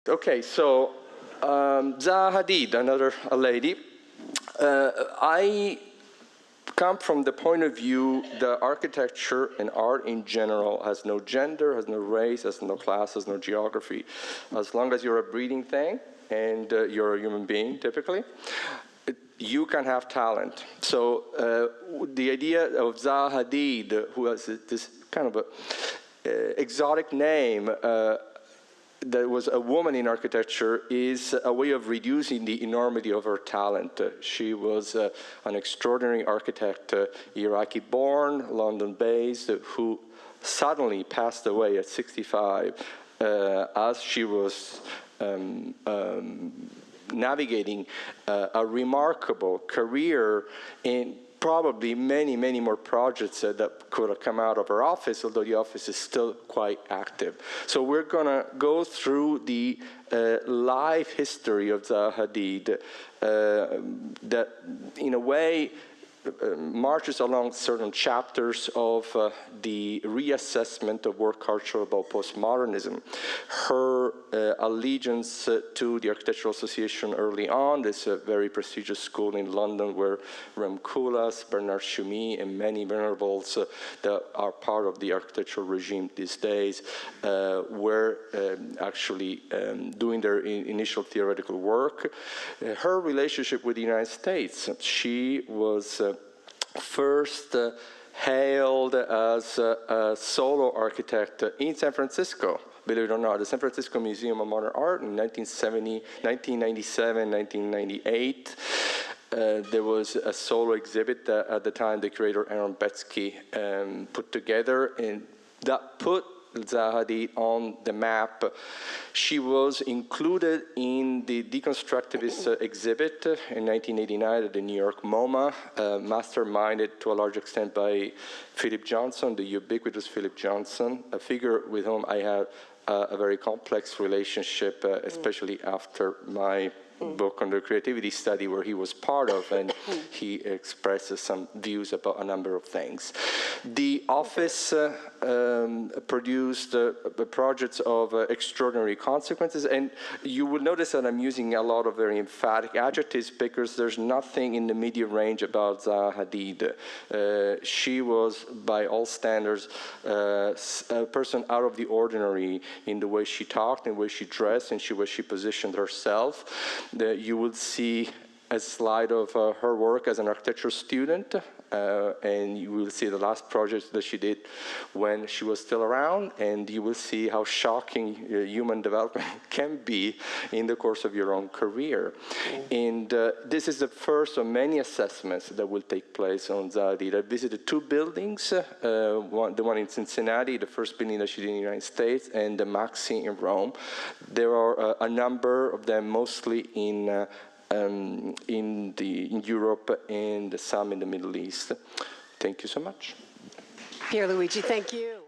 Okay, so Zaha Hadid, another lady. I come from the point of view that architecture and art in general has no gender, has no race, has no class, has no geography. As long as you're a breathing thing and you're a human being, typically, you can have talent. So the idea of Zaha Hadid, who has this kind of a exotic name, that was a woman in architecture, is a way of reducing the enormity of her talent. She was an extraordinary architect, Iraqi-born, London-based, who suddenly passed away at 65 as she was navigating a remarkable career in probably many, many more projects that could have come out of her office, although the office is still quite active. So we're going to go through the life history of Zaha Hadid that, in a way, marches along certain chapters of the reassessment of work culture about postmodernism. Her allegiance to the Architectural Association early on, this very prestigious school in London where Rem Koolhaas, Bernard Tschumi, and many venerables that are part of the architectural regime these days were actually doing their initial theoretical work. Her relationship with the United States, she was first hailed as a solo architect in San Francisco. Believe it or not, the San Francisco Museum of Modern Art in 1997, 1998. There was a solo exhibit that at the time the curator Aaron Betsky put together, and that put Zaha Hadid on the map. She was included in the deconstructivist exhibit in 1989 at the New York MoMA, masterminded to a large extent by Philip Johnson, the ubiquitous Philip Johnson, a figure with whom I have a very complex relationship, especially after my book on the creativity study where he was part of, and he expresses some views about a number of things. The office produced projects of extraordinary consequences, and you will notice that I'm using a lot of very emphatic adjectives because there's nothing in the media range about Zaha Hadid. She was, by all standards, a person out of the ordinary in the way she talked, in the way she dressed, and the way she positioned herself. You will see a slide of her work as an architecture student, and you will see the last project that she did when she was still around, and you will see how shocking human development can be in the course of your own career. And this is the first of many assessments that will take place on Zaha Hadid. I visited two buildings, the one in Cincinnati, the first building that she did in the United States, and the Maxi in Rome. There are a number of them, mostly in Europe and some in the Middle East. Thank you so much. Pierluigi, thank you.